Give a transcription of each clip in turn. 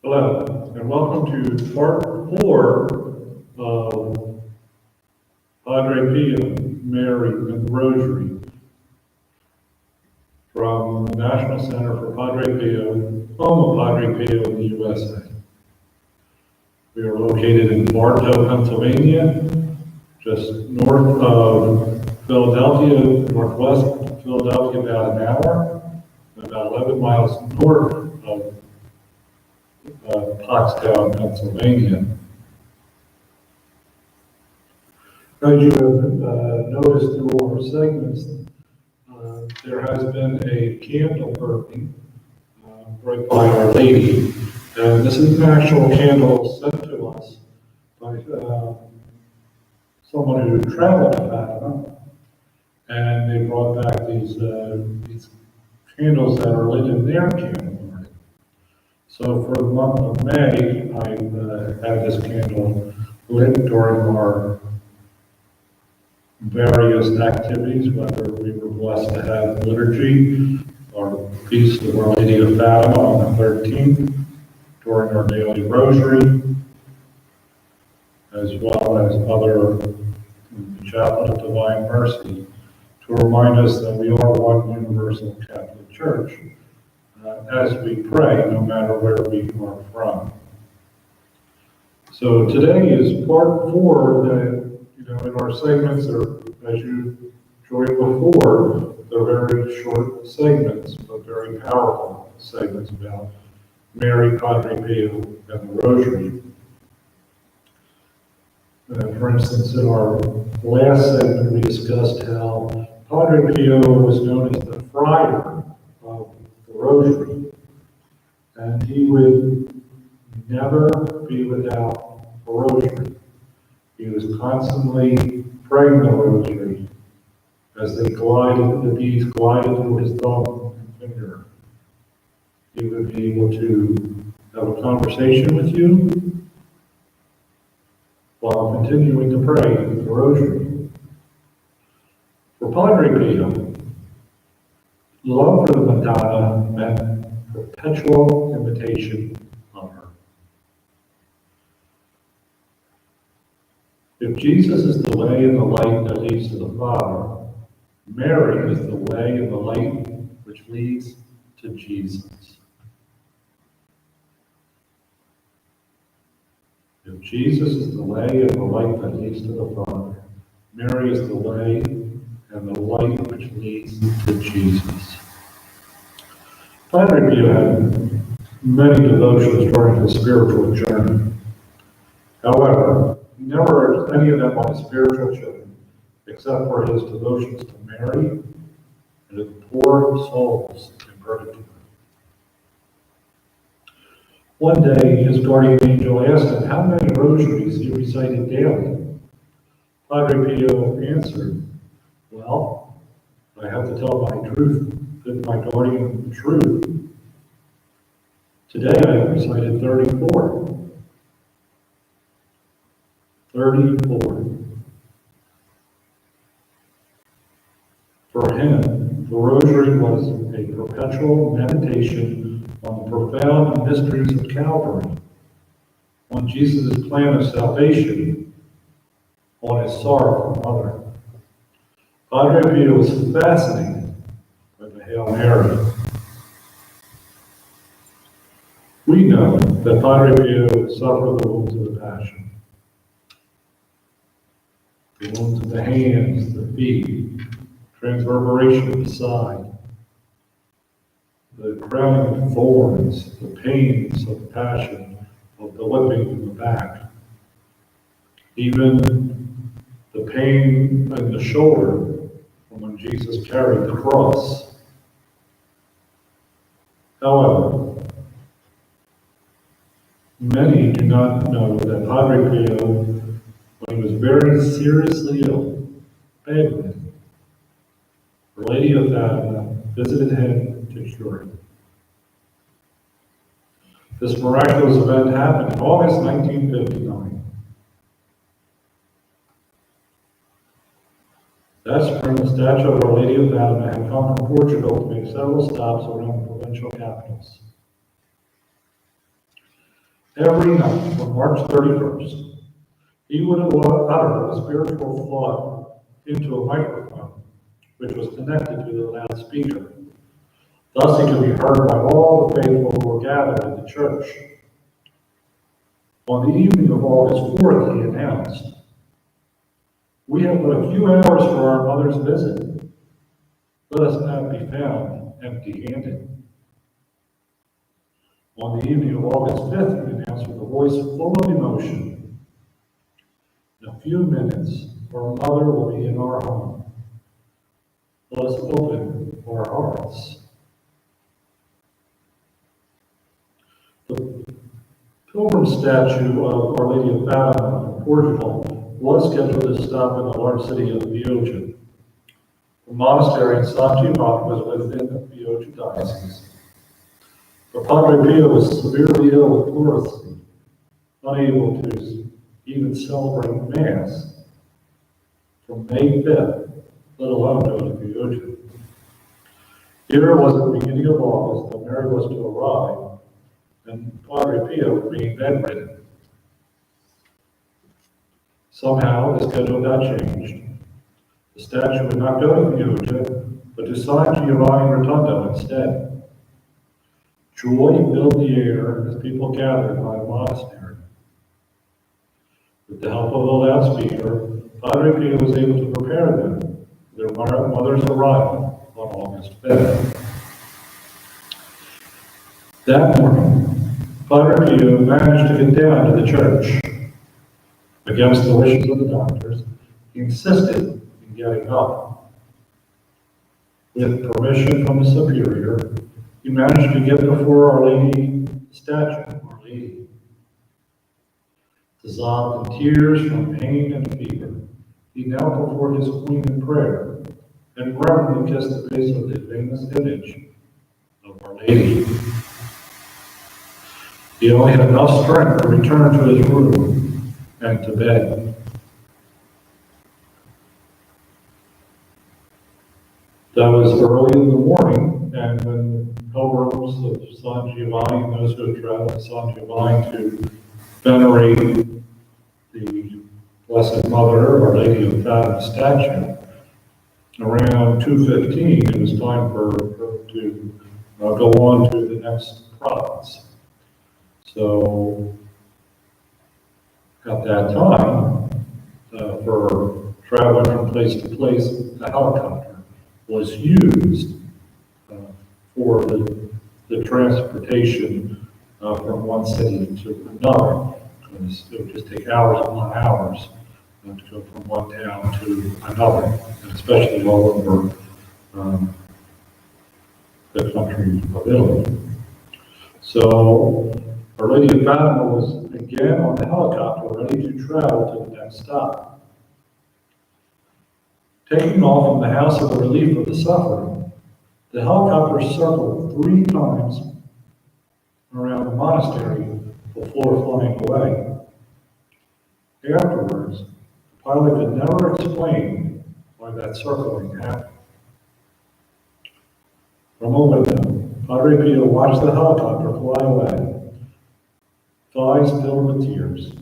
Hello, and welcome to part 4 of Padre Pio, Mary, and the Rosary from the National Center for Padre Pio, home of Padre Pio in the USA. We are located in Bartow, Pennsylvania, just north of Philadelphia, northwest Philadelphia, about an hour, about 11 miles north of Pottstown, Pennsylvania. As you have noticed through all our segments, there has been a candle burning right by Our Lady. And this is an actual candle sent to us by someone who traveled to Fatima. And they brought back these candles that are lit in their candle burning. So for the month of May, I've had this candle lit during our various activities, whether we were blessed to have liturgy, our Feast of Our Lady of Fatima on the 13th, during our daily Rosary, as well as the Chaplet of Divine Mercy, to remind us that we are one universal Catholic Church as we pray, no matter where we are from. So today is part 4 that, in our segments, as you joined before, they're very short segments, but very powerful segments about Mary, Padre Pio, and the Rosary. For instance, in our last segment, we discussed how Padre Pio was known as the friar of the Rosary, and he would never be without a rosary. He was constantly praying the rosary as the beads glided through his thumb and finger. He would be able to have a conversation with you while continuing to pray the rosary. For Padre Pio, love for the Madonna meant perpetual imitation of her. If Jesus is the way and the light that leads to the Father, Mary is the way and the light which leads to Jesus. If Jesus is the way and the light that leads to the Father, Mary is the way and the light which leads to Jesus. Padre Pio had many devotions during his spiritual journey. However, he never urged any of them on his spiritual journey, except for his devotions to Mary and to the poor souls in purgatory. One day, his guardian angel asked him how many rosaries he recited daily. Padre Pio answered, "Well, I have to tell my guardian the truth. Today I have recited 34. 34. For him, the rosary was a perpetual meditation on the profound mysteries of Calvary, on Jesus' plan of salvation, on his sorrowful mother. Padre Pio was fascinated by the Hail Mary. We know that Padre Pio suffered the wounds of the Passion. The wounds of the hands, the feet, transverberation of the side, the crowning of thorns, the pains of the Passion, of the whipping in the back, even the pain in the shoulder from when Jesus carried the cross. However, many do not know that Padre Pio, when he was very seriously ill, bedridden, Our Lady of Fatima visited him to cure him. This miraculous event happened in August 1959. That spring, the statue of Our Lady of Fatima had come from Portugal to make several stops around the provincial capitals. Every night on March 31st, he would utter a spiritual thought into a microphone, which was connected to the loudspeaker. Thus, he could be heard by all the faithful who were gathered in the church. On the evening of August 4th, he announced, "We have but a few hours for our mother's visit. Let us not be found empty-handed." On the evening of August 5th, he announced with a voice full of emotion, "In a few minutes, our mother will be in our home. Let us open our hearts." The pilgrim statue of Our Lady of Fatima in Portugal was scheduled to stop in the large city of Vioja. The monastery in San Giovanni was within the Vioja diocese. But Padre Pio was severely ill with pleurisy, unable to even celebrate Mass from May 5th, let alone go to Vioja. Here was at the beginning of August that Mary was to arrive, and Padre Pio being bedridden. Somehow the schedule got changed. The statue would not go to Vioja, but to San Giovanni Rotondo instead. Joy filled the air as people gathered by the monastery. With the help of a loudspeaker, Padre Pio was able to prepare them for their mother's arrival on August 5th. That morning, Padre Pio managed to get down to the church. Against the wishes of the doctors, he insisted in getting up. With permission from the superior, he managed to get before Our Lady statue, Our Lady. Dissolved in tears from pain and fever, he knelt before his queen in prayer and reverently kissed the base of the famous image of Our Lady. He only had enough strength to return to his room and to bed. That was early in the morning, and when pilgrims of San Giovanni and those who had traveled to San Giovanni to venerate the Blessed Mother, Our Lady of Fatima statue, around 2:15, it was time for her to go on to the next province. So at that time, for traveling from place to place, the helicopter was used for the transportation from one city to another. It would just take hours upon hours to go from one town to another, and especially all over the country of Italy. So Our Lady of Fatima was again on the helicopter, ready to travel to the next stop. Taking off from the house of the relief of the suffering, the helicopter circled 3 times around the monastery before flying away. Afterwards, the pilot could never explain why that circling happened. For a moment then, Padre Pio watched the helicopter fly away, eyes filled with tears.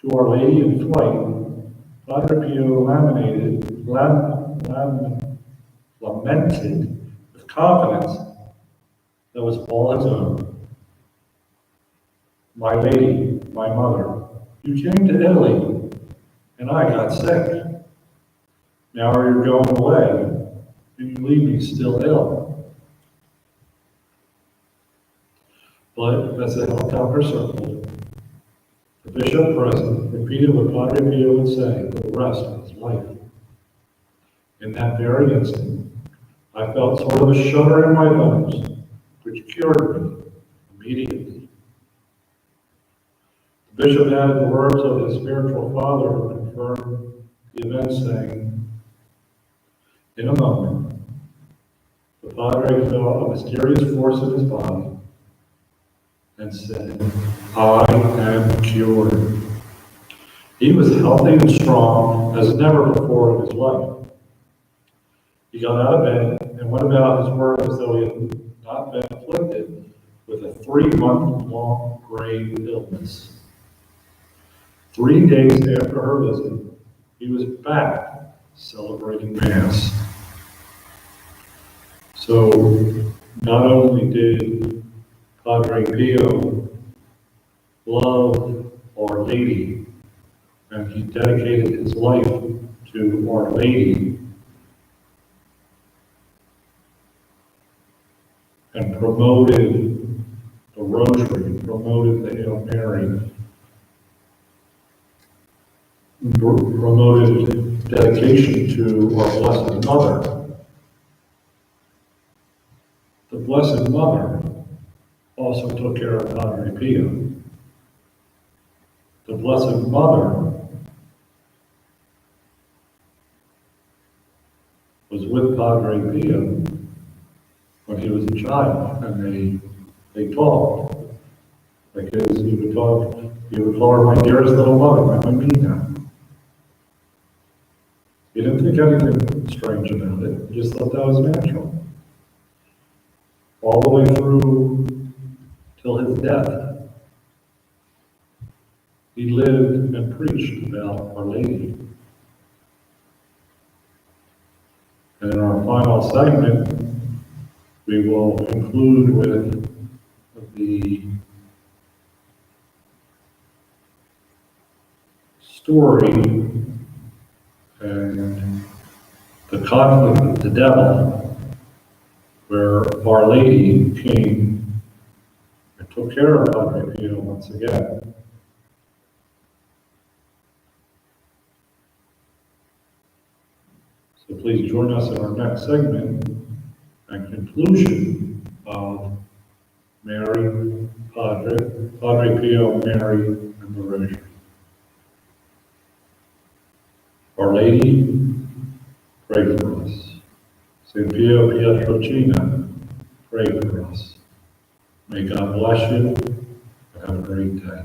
To Our Lady in flight, Padre Pio lamented with confidence that was all his own. "My Lady, my mother, you came to Italy, and I got sick. Now you're going away, and you leave me still ill." But as the helicopter circled, the bishop present repeated what Padre Pio would say for the rest of his life. In that very instant, I felt sort of a shudder in my bones, which cured me immediately. The bishop added the words of his spiritual father who confirmed the event, saying, "In a moment, the Padre felt a mysterious force in his body and said, 'I am cured.'" He was healthy and strong as never before in his life. He got out of bed and went about his work as though he had not been afflicted with a 3-month-long grave illness. 3 days after her visit, he was back celebrating Mass. So not only did Padre Pio love Our Lady, and he dedicated his life to Our Lady, and promoted the Rosary, promoted the Hail Mary, promoted dedication to our Blessed Mother. The Blessed Mother also took care of Padre Pio. The Blessed Mother was with Padre Pio when he was a child, and they talked. Because he would call her my dearest little mother, I mean that. He didn't think anything strange about it, he just thought that was natural. All the way through till his death, he lived and preached about Our Lady. And in our final segment, we will conclude with the story and the conflict with the devil, where Our Lady came and took care of Padre Pio once again. So please join us in our next segment and conclusion of Mary, Padre Pio, Mary, and the Rosary. Our Lady, pray for us. St. Pio Pietrelcina, pray for us. May God bless you, and have a great day.